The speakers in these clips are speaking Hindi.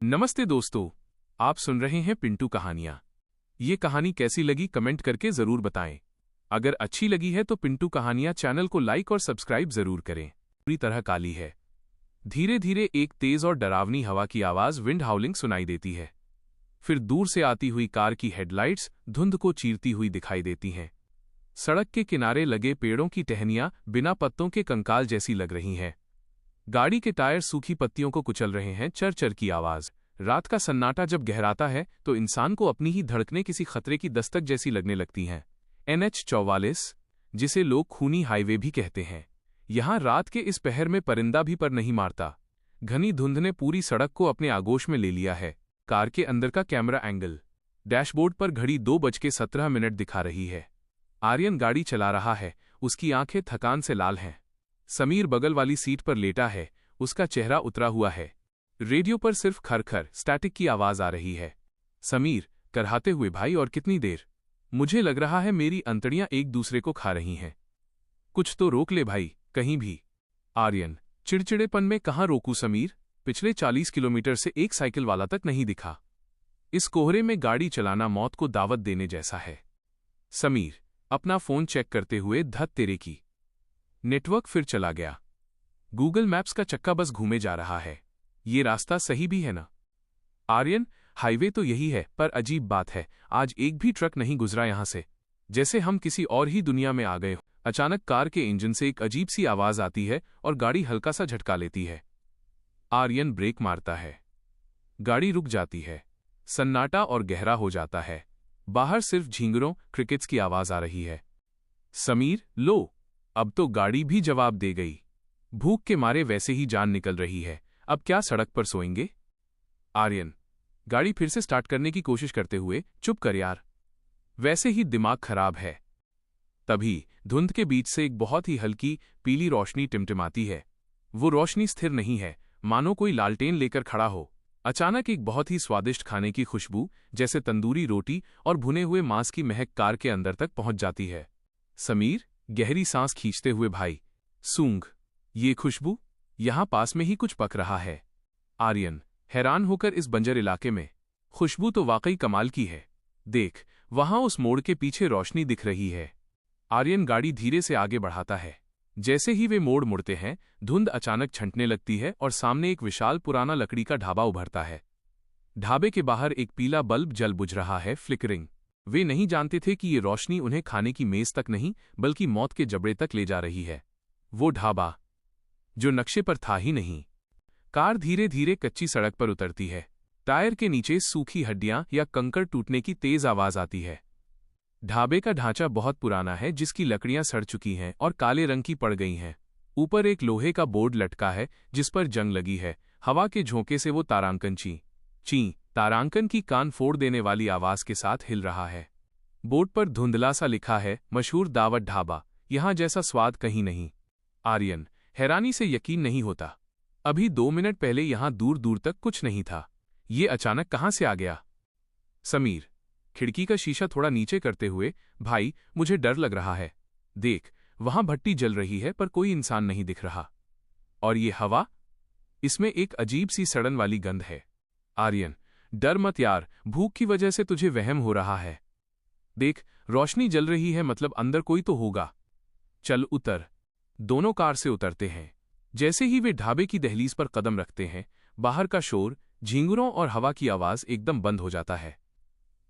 नमस्ते दोस्तों, आप सुन रहे हैं पिंटू कहानियां। ये कहानी कैसी लगी कमेंट करके जरूर बताएं। अगर अच्छी लगी है तो पिंटू कहानियां चैनल को लाइक और सब्सक्राइब जरूर करें। पूरी तरह काली है। धीरे धीरे एक तेज और डरावनी हवा की आवाज विंड हाउलिंग सुनाई देती है। फिर दूर से आती हुई कार की हेडलाइट्स धुंध को चीरती हुई दिखाई देती हैं। सड़क के किनारे लगे पेड़ों की टहनियां बिना पत्तों के कंकाल जैसी लग रही हैं। गाड़ी के टायर सूखी पत्तियों को कुचल रहे हैं। चर चर की आवाज। रात का सन्नाटा जब गहराता है तो इंसान को अपनी ही धड़कनें किसी खतरे की दस्तक जैसी लगने लगती हैं। NH-44, जिसे लोग खूनी हाईवे भी कहते हैं, यहां रात के इस पहर में परिंदा भी पर नहीं मारता। घनी धुंध ने पूरी सड़क को अपने आगोश में ले लिया है। कार के अंदर का कैमरा एंगल। डैशबोर्ड पर घड़ी 2:17 दिखा रही है। आर्यन गाड़ी चला रहा है। उसकी आंखें थकान से लाल हैं। समीर बगल वाली सीट पर लेटा है। उसका चेहरा उतरा हुआ है। रेडियो पर सिर्फ खरखर स्टैटिक की आवाज आ रही है। समीर करहाते हुए, भाई और कितनी देर? मुझे लग रहा है मेरी अंतड़ियां एक दूसरे को खा रही हैं। कुछ तो रोक ले भाई, कहीं भी। आर्यन चिड़चिड़ेपन में, कहां रोकूं समीर? पिछले 40 किलोमीटर से एक साइकिल वाला तक नहीं दिखा। इस कोहरे में गाड़ी चलाना मौत को दावत देने जैसा है। समीर अपना फोन चेक करते हुए, धत तेरे की। नेटवर्क फिर चला गया। गूगल मैप्स का चक्का बस घूमे जा रहा है। ये रास्ता सही भी है ना? आर्यन हाईवे तो यही है, पर अजीब बात है, आज एक भी ट्रक नहीं गुजरा यहां से। जैसे हम किसी और ही दुनिया में आ गए। अचानक कार के इंजन से एक अजीब सी आवाज आती है और गाड़ी हल्का सा झटका लेती है। आर्यन ब्रेक मारता है। गाड़ी रुक जाती है। सन्नाटा और गहरा हो जाता है। बाहर सिर्फ झींगरों क्रिकेट्स की आवाज आ रही है। समीर, लो, अब तो गाड़ी भी जवाब दे गई। भूख के मारे वैसे ही जान निकल रही है। अब क्या सड़क पर सोएंगे? आर्यन गाड़ी फिर से स्टार्ट करने की कोशिश करते हुए, चुप कर यार, वैसे ही दिमाग खराब है। तभी धुंध के बीच से एक बहुत ही हल्की पीली रोशनी टिमटिमाती है। वो रोशनी स्थिर नहीं है, मानो कोई लालटेन लेकर खड़ा हो। अचानक एक बहुत ही स्वादिष्ट खाने की खुशबू, जैसे तंदूरी रोटी और भुने हुए मांस की महक कार के अंदर तक पहुंच जाती है। समीर गहरी सांस खींचते हुए, भाई सूंघ, ये खुशबू, यहां पास में ही कुछ पक रहा है। आर्यन हैरान होकर, इस बंजर इलाके में? खुशबू तो वाकई कमाल की है। देख, वहां उस मोड़ के पीछे रोशनी दिख रही है। आर्यन गाड़ी धीरे से आगे बढ़ाता है। जैसे ही वे मोड़ मुड़ते हैं, धुंध अचानक छंटने लगती है और सामने एक विशाल पुराना लकड़ी का ढाबा उभरता है। ढाबे के बाहर एक पीला बल्ब जल बुझ रहा है, फ्लिकरिंग। वे नहीं जानते थे कि ये रोशनी उन्हें खाने की मेज तक नहीं, बल्कि मौत के जबड़े तक ले जा रही है। वो ढाबा जो नक्शे पर था ही नहीं। कार धीरे धीरे कच्ची सड़क पर उतरती है। टायर के नीचे सूखी हड्डियां या कंकड़ टूटने की तेज आवाज आती है। ढाबे का ढांचा बहुत पुराना है, जिसकी लकड़ियां सड़ चुकी हैं और काले रंग की पड़ गई हैं। ऊपर एक लोहे का बोर्ड लटका है जिस पर जंग लगी है। हवा के झोंके से वो तारांकन ची ची तारांकन की कान फोड़ देने वाली आवाज के साथ हिल रहा है। बोर्ड पर धुंधला सा लिखा है, मशहूर दावत ढाबा, यहां जैसा स्वाद कहीं नहीं। आर्यन हैरानी से यकीन नहीं होता। अभी 2 मिनट पहले यहां दूर दूर तक कुछ नहीं था। ये अचानक कहां से आ गया? समीर खिड़की का शीशा थोड़ा नीचे करते हुए, भाई मुझे डर लग रहा है। देख, वहां भट्टी जल रही है पर कोई इंसान नहीं दिख रहा। और ये हवा, इसमें एक अजीब सी सड़न वाली गंध है। आर्यन डर मत यार, भूख की वजह से तुझे वहम हो रहा है। देख, रोशनी जल रही है, मतलब अंदर कोई तो होगा। चल उतर। दोनों कार से उतरते हैं। जैसे ही वे ढाबे की दहलीज पर कदम रखते हैं, बाहर का शोर, झींगुरों और हवा की आवाज एकदम बंद हो जाता है।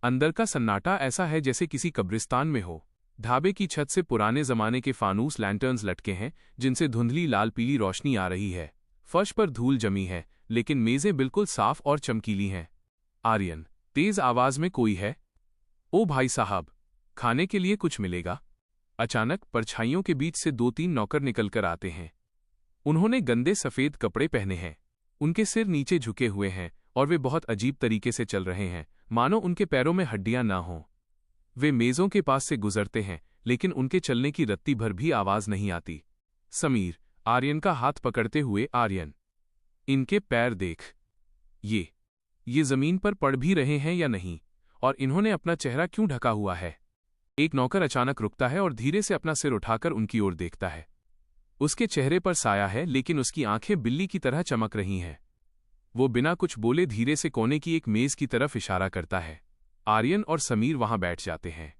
अंदर का सन्नाटा ऐसा है जैसे किसी कब्रिस्तान में हो। ढाबे की छत से पुराने जमाने के फानूस लैंटर्न्स लटके हैं, जिनसे धुंधली लाल पीली रोशनी आ रही है। फर्श पर धूल जमी है, लेकिन मेजें बिल्कुल साफ और चमकीली हैं। आर्यन तेज आवाज में, कोई है? ओ भाई साहब, खाने के लिए कुछ मिलेगा? अचानक परछाइयों के बीच से 2-3 नौकर निकलकर आते हैं। उन्होंने गंदे सफेद कपड़े पहने हैं। उनके सिर नीचे झुके हुए हैं और वे बहुत अजीब तरीके से चल रहे हैं, मानो उनके पैरों में हड्डियां ना हों। वे मेजों के पास से गुजरते हैं, लेकिन उनके चलने की रत्ती भर भी आवाज नहीं आती। समीर आर्यन का हाथ पकड़ते हुए, आर्यन इनके पैर देख। ये जमीन पर पड़ भी रहे हैं या नहीं? और इन्होंने अपना चेहरा क्यों ढका हुआ है? एक नौकर अचानक रुकता है और धीरे से अपना सिर उठाकर उनकी ओर देखता है। उसके चेहरे पर साया है, लेकिन उसकी आंखें बिल्ली की तरह चमक रही हैं। वो बिना कुछ बोले धीरे से कोने की एक मेज की तरफ इशारा करता है। आर्यन और समीर वहां बैठ जाते हैं।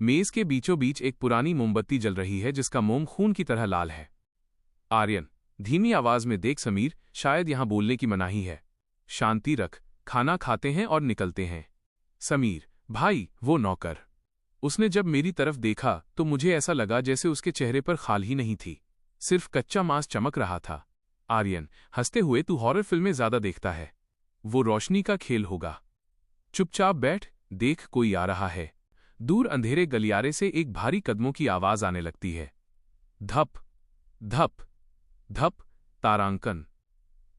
मेज के बीचों बीच एक पुरानी मोमबत्ती जल रही है जिसका मोम खून की तरह लाल है। आर्यन धीमी आवाज में, देख समीर, शायद यहां बोलने की मनाही है। शांति रख, खाना खाते हैं और निकलते हैं। समीर, भाई, वो नौकर, उसने जब मेरी तरफ देखा तो मुझे ऐसा लगा जैसे उसके चेहरे पर खाल ही नहीं थी, सिर्फ कच्चा मांस चमक रहा था। आर्यन हंसते हुए, तू हॉरर फिल्में ज्यादा देखता है, वो रोशनी का खेल होगा। चुपचाप बैठ, देख कोई आ रहा है। दूर अंधेरे गलियारे से एक भारी कदमों की आवाज आने लगती है। धप धप धप। तारांकन।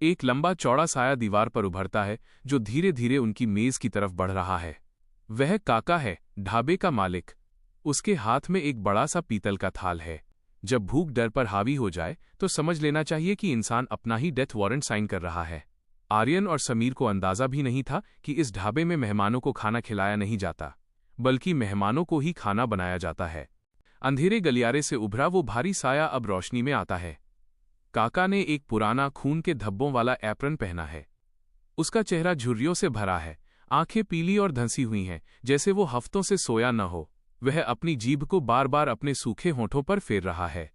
एक लंबा चौड़ा साया दीवार पर उभरता है जो धीरे धीरे उनकी मेज की तरफ बढ़ रहा है। वह काका है, ढाबे का मालिक। उसके हाथ में एक बड़ा सा पीतल का थाल है। जब भूख डर पर हावी हो जाए तो समझ लेना चाहिए कि इंसान अपना ही डेथ वारंट साइन कर रहा है। आर्यन और समीर को अंदाजा भी नहीं था कि इस ढाबे में मेहमानों को खाना खिलाया नहीं जाता, बल्कि मेहमानों को ही खाना बनाया जाता है। अंधेरे गलियारे से उभरा वो भारी साया अब रोशनी में आता है। काका ने एक पुराना खून के धब्बों वाला एप्रन पहना है। उसका चेहरा झुर्रियों से भरा है, आंखें पीली और धंसी हुई हैं, जैसे वो हफ्तों से सोया न हो। वह अपनी जीभ को बार बार अपने सूखे होठों पर फेर रहा है।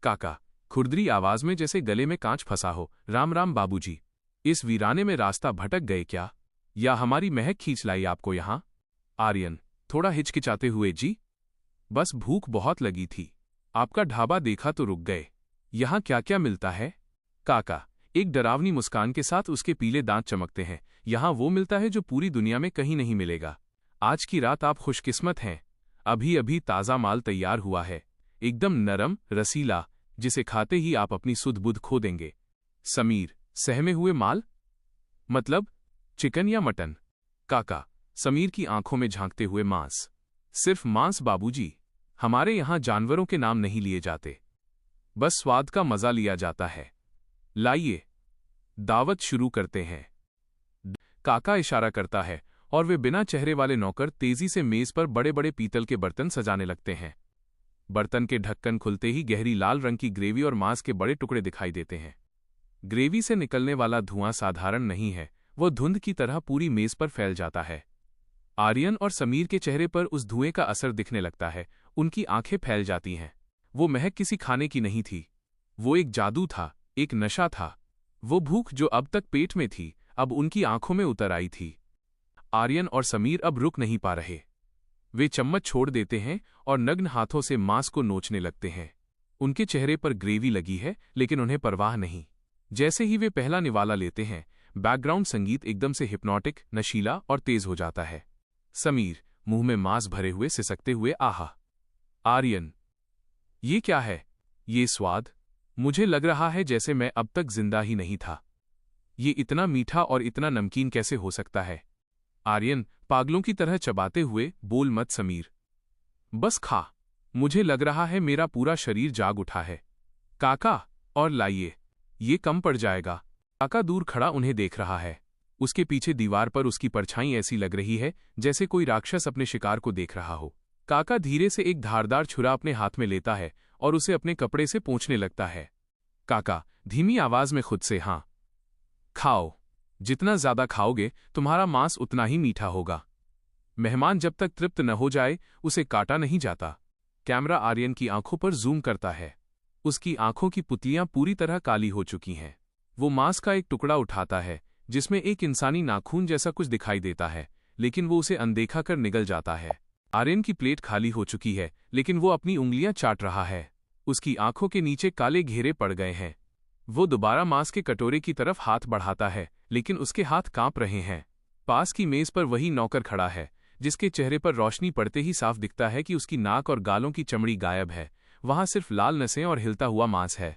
काका खुरदरी आवाज में, जैसे गले में कांच फंसा हो, राम राम बाबूजी। इस वीराने में रास्ता भटक गए क्या, या हमारी महक खींच लाई आपको यहां? आर्यन थोड़ा हिचकिचाते हुए, जी बस भूख बहुत लगी थी, आपका ढाबा देखा तो रुक गए। यहां क्या क्या मिलता है? काका एक डरावनी मुस्कान के साथ, उसके पीले दांत चमकते हैं, यहां वो मिलता है जो पूरी दुनिया में कहीं नहीं मिलेगा। आज की रात आप खुशकिस्मत हैं, अभी अभी ताज़ा माल तैयार हुआ है, एकदम नरम रसीला, जिसे खाते ही आप अपनी सुध बुध खो देंगे। समीर सहमे हुए, माल मतलब चिकन या मटन? काका समीर की आंखों में झांकते हुए, मांस, सिर्फ मांस बाबूजी। हमारे यहां जानवरों के नाम नहीं लिए जाते, बस स्वाद का मजा लिया जाता है। लाइए दावत शुरू करते हैं। काका इशारा करता है और वे बिना चेहरे वाले नौकर तेजी से मेज पर बड़े बड़े पीतल के बर्तन सजाने लगते हैं। बर्तन के ढक्कन खुलते ही गहरी लाल रंग की ग्रेवी और मांस के बड़े टुकड़े दिखाई देते हैं। ग्रेवी से निकलने वाला धुआं साधारण नहीं है, वो धुंध की तरह पूरी मेज पर फैल जाता है। आर्यन और समीर के चेहरे पर उस धुएं का असर दिखने लगता है, उनकी आंखें फैल जाती हैं। वो महक किसी खाने की नहीं थी, वो एक जादू था, एक नशा था। वो भूख जो अब तक पेट में थी, अब उनकी आंखों में उतर आई थी। आर्यन और समीर अब रुक नहीं पा रहे। वे चम्मच छोड़ देते हैं और नग्न हाथों से मांस को नोचने लगते हैं। उनके चेहरे पर ग्रेवी लगी है, लेकिन उन्हें परवाह नहीं। जैसे ही वे पहला निवाला लेते हैं, बैकग्राउंड संगीत एकदम से हिप्नोटिक, नशीला और तेज हो जाता है। समीर मुंह में मांस भरे हुए सिसकते हुए, आहा। आर्यन ये क्या है, ये स्वाद? मुझे लग रहा है जैसे मैं अब तक जिंदा ही नहीं था। ये इतना मीठा और इतना नमकीन कैसे हो सकता है? आर्यन पागलों की तरह चबाते हुए, बोल मत समीर, बस खा, मुझे लग रहा है मेरा पूरा शरीर जाग उठा है। काका और लाइए, ये कम पड़ जाएगा। काका दूर खड़ा उन्हें देख रहा है। उसके पीछे दीवार पर उसकी परछाई ऐसी लग रही है जैसे कोई राक्षस अपने शिकार को देख रहा हो। काका धीरे से एक धारदार छुरा अपने हाथ में लेता है और उसे अपने कपड़े से पोंछने लगता है। काका धीमी आवाज में खुद से, हाँ खाओ, जितना ज्यादा खाओगे तुम्हारा मांस उतना ही मीठा होगा। मेहमान जब तक तृप्त न हो जाए उसे काटा नहीं जाता। कैमरा आर्यन की आंखों पर जूम करता है। उसकी आंखों की पुतलियां पूरी तरह काली हो चुकी हैं। वो मांस का एक टुकड़ा उठाता है जिसमें एक इंसानी नाखून जैसा कुछ दिखाई देता है, लेकिन वो उसे अनदेखा कर निगल जाता है। आर्यन की प्लेट खाली हो चुकी है, लेकिन वो अपनी उंगलियां चाट रहा है। उसकी आंखों के नीचे काले घेरे पड़ गए हैं। वो दोबारा मांस के कटोरे की तरफ हाथ बढ़ाता है, लेकिन उसके हाथ कांप रहे हैं। पास की मेज पर वही नौकर खड़ा है, जिसके चेहरे पर रोशनी पड़ते ही साफ दिखता है कि उसकी नाक और गालों की चमड़ी गायब है। वहां सिर्फ लाल नसें और हिलता हुआ मांस है।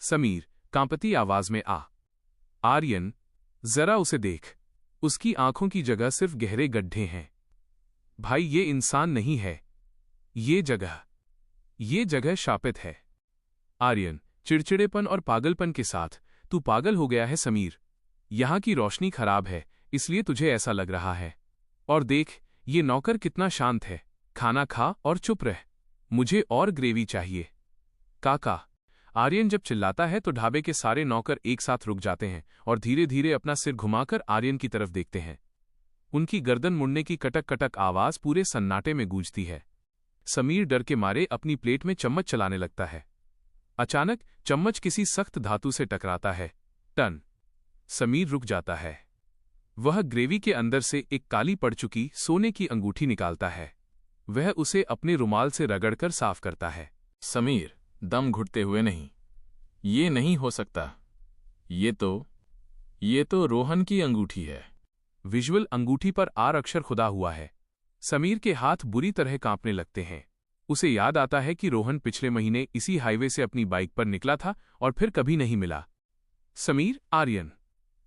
समीर कांपती आवाज में, आर्यन जरा उसे देख, उसकी आंखों की जगह सिर्फ गहरे गड्ढे हैं। भाई ये इंसान नहीं है, ये जगह शापित है। आर्यन चिड़चिड़ेपन और पागलपन के साथ, तू पागल हो गया है समीर, यहां की रोशनी खराब है इसलिए तुझे ऐसा लग रहा है। और देख ये नौकर कितना शांत है, खाना खा और चुप रह, मुझे और ग्रेवी चाहिए। काका आर्यन जब चिल्लाता है तो ढाबे के सारे नौकर एक साथ रुक जाते हैं और धीरे धीरे अपना सिर घुमाकर आर्यन की तरफ देखते हैं। उनकी गर्दन मुड़ने की कटक कटक आवाज पूरे सन्नाटे में गूंजती है। समीर डर के मारे अपनी प्लेट में चम्मच चलाने लगता है। अचानक चम्मच किसी सख्त धातु से टकराता है। टन। समीर रुक जाता है। वह ग्रेवी के अंदर से एक काली पड़ चुकी सोने की अंगूठी निकालता है। वह उसे अपने रुमाल से रगड़कर साफ करता है। समीर, दम घुटते हुए नहीं, ये नहीं हो सकता। ये तो रोहन की अंगूठी है। विजुअल अंगूठी पर आर अक्षर खुदा हुआ है। समीर के हाथ बुरी तरह कांपने लगते हैं। उसे याद आता है कि रोहन पिछले महीने इसी हाईवे से अपनी बाइक पर निकला था और फिर कभी नहीं मिला। समीर, आर्यन,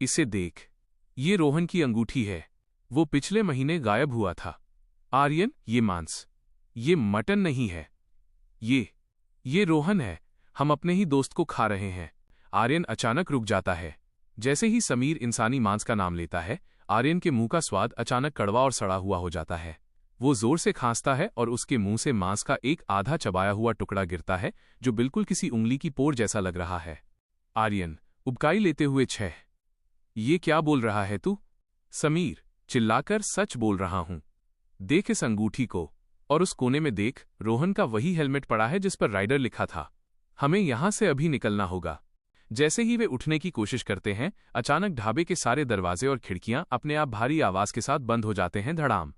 इसे देख, ये रोहन की अंगूठी है। वो पिछले महीने गायब हुआ था। आर्यन, ये मांस, ये मटन नहीं है, ये रोहन है। हम अपने ही दोस्त को खा रहे हैं। आर्यन अचानक रुक जाता है। जैसे ही समीर इंसानी मांस का नाम लेता है, आर्यन के मुंह का स्वाद अचानक कड़वा और सड़ा हुआ हो जाता है। वो जोर से खांसता है और उसके मुंह से मांस का एक आधा चबाया हुआ टुकड़ा गिरता है जो बिल्कुल किसी उंगली की पोर जैसा लग रहा है। आर्यन उबकाई लेते हुए, छह, ये क्या बोल रहा है तू? समीर चिल्लाकर, सच बोल रहा हूं। देख इस अंगूठी को, और उस कोने में देख, रोहन का वही हेलमेट पड़ा है जिस पर राइडर लिखा था। हमें यहां से अभी निकलना होगा। जैसे ही वे उठने की कोशिश करते हैं, अचानक ढाबे के सारे दरवाजे और खिड़कियां अपने आप भारी आवाज के साथ बंद हो जाते हैं। धड़ाम।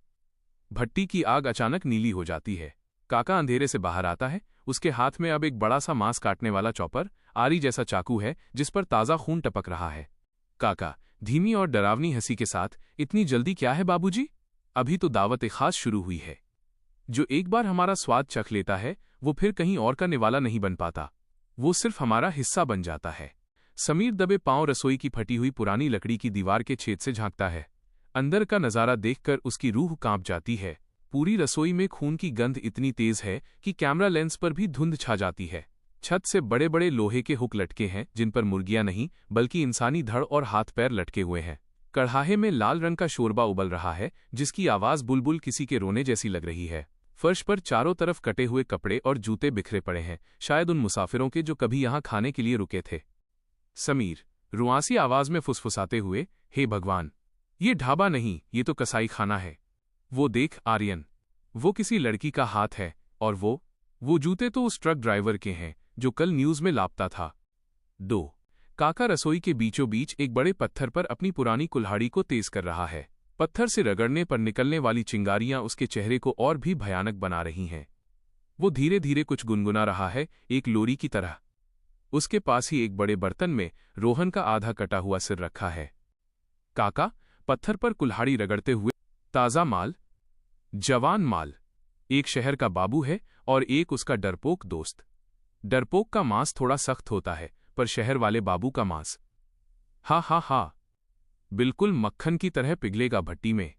भट्टी की आग अचानक नीली हो जाती है। काका अंधेरे से बाहर आता है। उसके हाथ में अब एक बड़ा सा मांस काटने वाला चॉपर, आरी जैसा चाकू है जिस पर ताजा खून टपक रहा है। काका धीमी और डरावनी हंसी के साथ, इतनी जल्दी क्या है बाबूजी? अभी तो दावत खास शुरू हुई है। जो एक बार हमारा स्वाद चख लेता है वो फिर कहीं और का निवाला नहीं बन पाता। वो सिर्फ हमारा हिस्सा बन जाता है। समीर दबे पांव रसोई की फटी हुई पुरानी लकड़ी की दीवार के छेद से झांकता है। अंदर का नजारा देखकर उसकी रूह कांप जाती है। पूरी रसोई में खून की गंध इतनी तेज है कि कैमरा लेंस पर भी धुंध छा जाती है। छत से बड़े बड़े लोहे के हुक लटके हैं जिन पर मुर्गियां नहीं बल्कि इंसानी धड़ और हाथ पैर लटके हुए हैं। कढ़ाहे में लाल रंग का शोरबा उबल रहा है जिसकी आवाज बुलबुल किसी के रोने जैसी लग रही है। फर्श पर चारों तरफ कटे हुए कपड़े और जूते बिखरे पड़े हैं, शायद उन मुसाफिरों के जो कभी यहां खाने के लिए रुके थे। समीर रुआसी आवाज में फुसफुसाते हुए, हे भगवान, ये ढाबा नहीं, ये तो कसाई खाना है। वो देख आर्यन, वो किसी लड़की का हाथ है, और वो जूते तो उस ट्रक ड्राइवर के हैं जो कल न्यूज में लापता था। 2 काका रसोई के बीचों बीच एक बड़े पत्थर पर अपनी पुरानी कुल्हाड़ी को तेज कर रहा है। पत्थर से रगड़ने पर निकलने वाली चिंगारियां उसके चेहरे को और भी भयानक बना रही हैं। वो धीरे धीरे कुछ गुनगुना रहा है, एक लोरी की तरह। उसके पास ही एक बड़े बर्तन में रोहन का आधा कटा हुआ सिर रखा है। काका पत्थर पर कुल्हाड़ी रगड़ते हुए, ताजा माल, जवान माल, एक शहर का बाबू है और एक उसका डरपोक दोस्त। डरपोक का मांस थोड़ा सख्त होता है, पर शहर वाले बाबू का मांस, हा, बिल्कुल मक्खन की तरह पिघलेगा भट्टी में।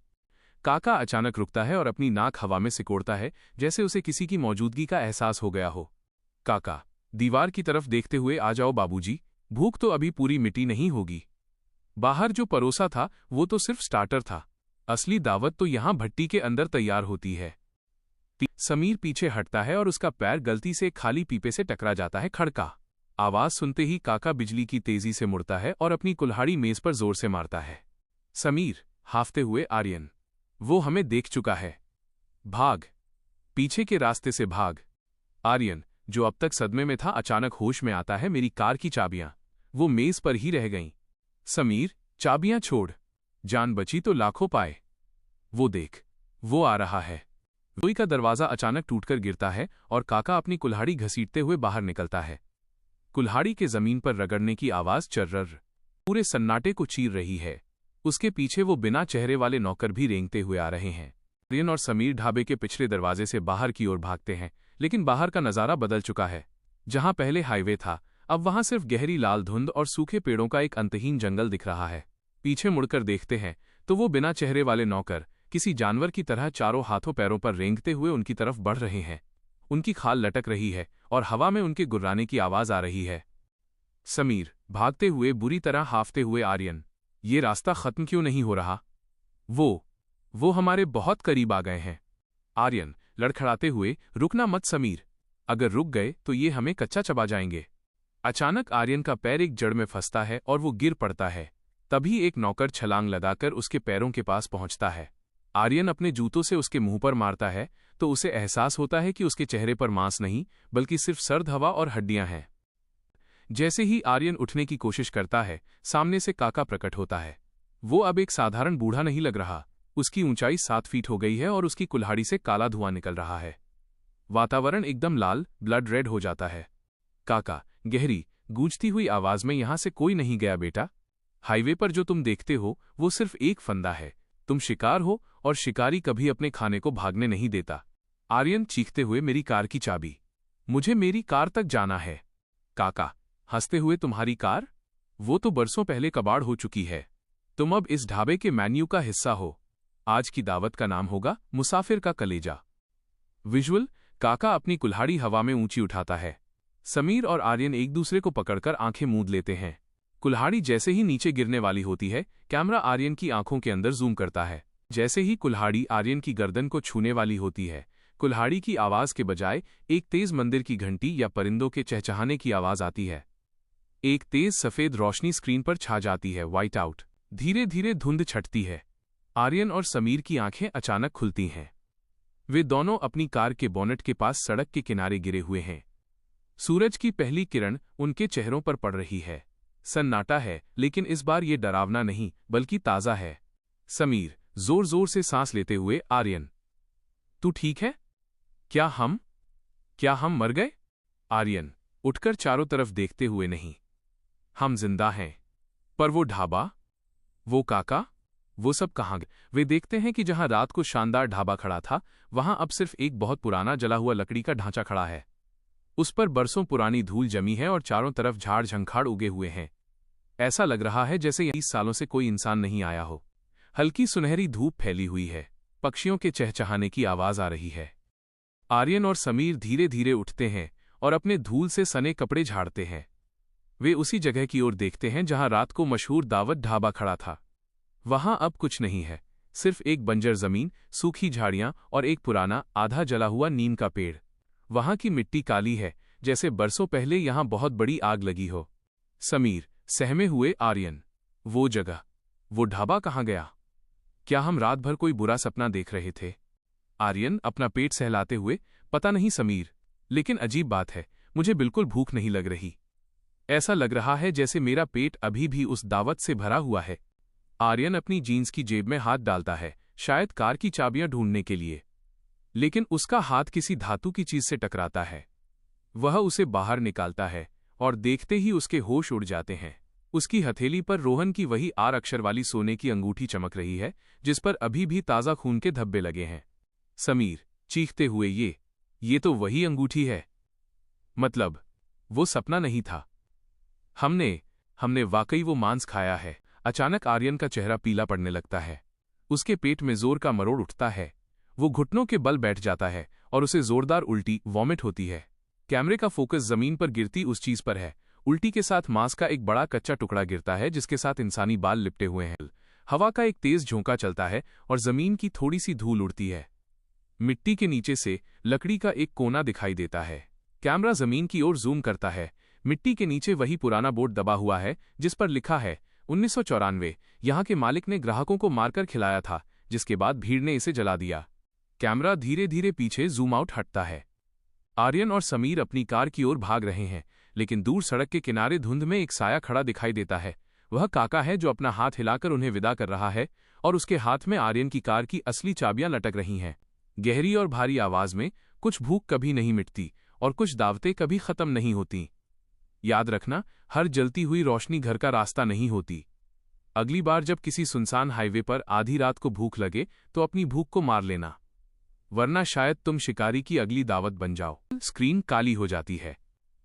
काका अचानक रुकता है और अपनी नाक हवा में सिकोड़ता है जैसे उसे किसी की मौजूदगी का एहसास हो गया हो। काका दीवार की तरफ देखते हुए, आ जाओ बाबूजी, भूख तो अभी पूरी मिटी नहीं होगी। बाहर जो परोसा था वो तो सिर्फ स्टार्टर था, असली दावत तो यहां भट्टी के अंदर तैयार होती है। समीर पीछे हटता है और उसका पैर गलती से खाली पीपे से टकरा जाता है। खड़का आवाज सुनते ही काका बिजली की तेजी से मुड़ता है और अपनी कुल्हाड़ी मेज पर जोर से मारता है। समीर हाफते हुए, आर्यन, वो हमें देख चुका है, भाग, पीछे के रास्ते से भाग। आर्यन जो अब तक सदमे में था अचानक होश में आता है, मेरी कार की चाबियां, वो मेज पर ही रह गईं। समीर चाबियां छोड़, जान बची तो लाखों पाए। वो देख, वो आ रहा है। रसोई का दरवाजा अचानक टूटकर गिरता है और काका अपनी कुल्हाड़ी घसीटते हुए बाहर निकलता है। कुल्हाड़ी के जमीन पर रगड़ने की आवाज चर्रर पूरे सन्नाटे को चीर रही है। उसके पीछे वो बिना चेहरे वाले नौकर भी रेंगते हुए आ रहे हैं। आर्यन और समीर ढाबे के पिछले दरवाजे से बाहर की ओर भागते हैं, लेकिन बाहर का नजारा बदल चुका है। जहां पहले हाईवे था, अब वहां सिर्फ गहरी लाल धुंध और सूखे पेड़ों का एक अंतहीन जंगल दिख रहा है। पीछे मुड़कर देखते हैं तो वो बिना चेहरे वाले नौकर किसी जानवर की तरह चारों हाथों पैरों पर रेंगते हुए उनकी तरफ बढ़ रहे हैं। उनकी खाल लटक रही है और हवा में उनके गुर्राने की आवाज आ रही है। समीर भागते हुए, बुरी तरह हाफते हुए, आर्यन, ये रास्ता खत्म क्यों नहीं हो रहा? वो हमारे बहुत करीब आ गए हैं। आर्यन लड़खड़ाते हुए, रुकना मत समीर, अगर रुक गए तो ये हमें कच्चा चबा जाएंगे। अचानक आर्यन का पैर एक जड़ में फंसता है और वो गिर पड़ता है। तभी एक नौकर छलांग लगाकर उसके पैरों के पास पहुंचता है। आर्यन अपने जूतों से उसके मुंह पर मारता है तो उसे एहसास होता है कि उसके चेहरे पर मांस नहीं बल्कि सिर्फ सर्द हवा और हड्डियां हैं। जैसे ही आर्यन उठने की कोशिश करता है, सामने से काका प्रकट होता है। वो अब एक साधारण बूढ़ा नहीं लग रहा। उसकी ऊंचाई 7 फीट हो गई है और उसकी कुल्हाड़ी से काला धुआं निकल रहा है। वातावरण एकदम लाल, ब्लड रेड हो जाता है। काका, गहरी गूंजती हुई आवाज में, यहां से कोई नहीं गया बेटा। हाईवे पर जो तुम देखते हो वो सिर्फ एक फंदा है। तुम शिकार हो और शिकारी कभी अपने खाने को भागने नहीं देता। आर्यन चीखते हुए, मेरी कार की चाबी, मुझे मेरी कार तक जाना है। काका हंसते हुए, तुम्हारी कार? वो तो बरसों पहले कबाड़ हो चुकी है। तुम अब इस ढाबे के मेन्यू का हिस्सा हो। आज की दावत का नाम होगा मुसाफिर का कलेजा। विजुअल, काका अपनी कुल्हाड़ी हवा में ऊंची उठाता है। समीर और आर्यन एक दूसरे को पकड़कर आंखें मूंद लेते हैं। कुल्हाड़ी जैसे ही नीचे गिरने वाली होती है, कैमरा आर्यन की आंखों के अंदर जूम करता है। जैसे ही कुल्हाड़ी आर्यन की गर्दन को छूने वाली होती है, कुल्हाड़ी की आवाज के बजाय एक तेज मंदिर की घंटी या परिंदों के चहचहाने की आवाज आती है। एक तेज सफेद रोशनी स्क्रीन पर छा जाती है, व्हाइट आउट। धीरे धीरे धुंध छटती है। आर्यन और समीर की आंखें अचानक खुलती हैं। वे दोनों अपनी कार के बोनेट के पास सड़क के किनारे गिरे हुए हैं। सूरज की पहली किरण उनके चेहरों पर पड़ रही है। सन्नाटा है, लेकिन इस बार ये डरावना नहीं बल्कि ताज़ा है। समीर जोर जोर से सांस लेते हुए, आर्यन तू ठीक है? क्या हम मर गए? आर्यन उठकर चारों तरफ देखते हुए, नहीं, हम जिंदा हैं। पर वो ढाबा, वो काका, वो सब कहाँ गए? वे देखते हैं कि जहां रात को शानदार ढाबा खड़ा था, वहां अब सिर्फ एक बहुत पुराना जला हुआ लकड़ी का ढांचा खड़ा है। उस पर बरसों पुरानी धूल जमी है और चारों तरफ झाड़ झंखाड़ उगे हुए हैं। ऐसा लग रहा है जैसे 30 सालों से कोई इंसान नहीं आया हो। हल्की सुनहरी धूप फैली हुई है। पक्षियों के चहचहाने की आवाज आ रही है। आर्यन और समीर धीरे धीरे उठते हैं और अपने धूल से सने कपड़े झाड़ते हैं। वे उसी जगह की ओर देखते हैं जहां रात को मशहूर दावत ढाबा खड़ा था। वहां अब कुछ नहीं है, सिर्फ एक बंजर जमीन, सूखी झाड़ियां और एक पुराना आधा जला हुआ नीम का पेड़। वहां की मिट्टी काली है, जैसे बरसों पहले यहां बहुत बड़ी आग लगी हो। समीर सहमे हुए, आर्यन वो जगह, वो ढाबा कहाँ गया? क्या हम रात भर कोई बुरा सपना देख रहे थे? आर्यन अपना पेट सहलाते हुए, पता नहीं समीर, लेकिन अजीब बात है, मुझे बिल्कुल भूख नहीं लग रही। ऐसा लग रहा है जैसे मेरा पेट अभी भी उस दावत से भरा हुआ है। आर्यन अपनी जीन्स की जेब में हाथ डालता है, शायद कार की चाबियां ढूंढने के लिए, लेकिन उसका हाथ किसी धातु की चीज से टकराता है। वह उसे बाहर निकालता है और देखते ही उसके होश उड़ जाते हैं। उसकी हथेली पर रोहन की वही 8 अक्षर वाली सोने की अंगूठी चमक रही है, जिस पर अभी भी ताज़ा खून के धब्बे लगे हैं। समीर चीखते हुए, ये तो वही अंगूठी है। मतलब वो सपना नहीं था। हमने वाकई वो मांस खाया है। अचानक आर्यन का चेहरा पीला पड़ने लगता है। उसके पेट में जोर का मरोड़ उठता है। वो घुटनों के बल बैठ जाता है और उसे जोरदार उल्टी वॉमिट होती है। कैमरे का फोकस जमीन पर गिरती उस चीज पर है। उल्टी के साथ मांस का एक बड़ा कच्चा टुकड़ा गिरता है, जिसके साथ इंसानी बाल लिपटे हुए हैं। हवा का एक तेज झोंका चलता है और जमीन की थोड़ी सी धूल उड़ती है। मिट्टी के नीचे से लकड़ी का एक कोना दिखाई देता है। कैमरा जमीन की ओर जूम करता है। मिट्टी के नीचे वही पुराना बोर्ड दबा हुआ है, जिस पर लिखा है 1994। यहाँ के मालिक ने ग्राहकों को मारकर खिलाया था, जिसके बाद भीड़ ने इसे जला दिया। कैमरा धीरे धीरे पीछे जूम आउट हटता है। आर्यन और समीर अपनी कार की ओर भाग रहे हैं, लेकिन दूर सड़क के किनारे धुंध में एक साया खड़ा दिखाई देता है। वह काका है जो अपना हाथ हिलाकर उन्हें विदा कर रहा है, और उसके हाथ में आर्यन की कार की असली चाबियां लटक रही हैं। गहरी और भारी आवाज में, कुछ भूख कभी नहीं मिटती और कुछ दावतें कभी खत्म नहीं होती। याद रखना, हर जलती हुई रोशनी घर का रास्ता नहीं होती। अगली बार जब किसी सुनसान हाईवे पर आधी रात को भूख लगे तो अपनी भूख को मार लेना, वरना शायद तुम शिकारी की अगली दावत बन जाओ। स्क्रीन काली हो जाती है।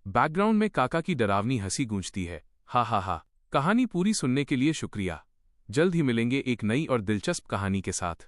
बैकग्राउंड में काका की डरावनी हंसी गूंजती है। हा हा हा। कहानी पूरी सुनने के लिए शुक्रिया। जल्द ही मिलेंगे एक नई और दिलचस्प कहानी के साथ।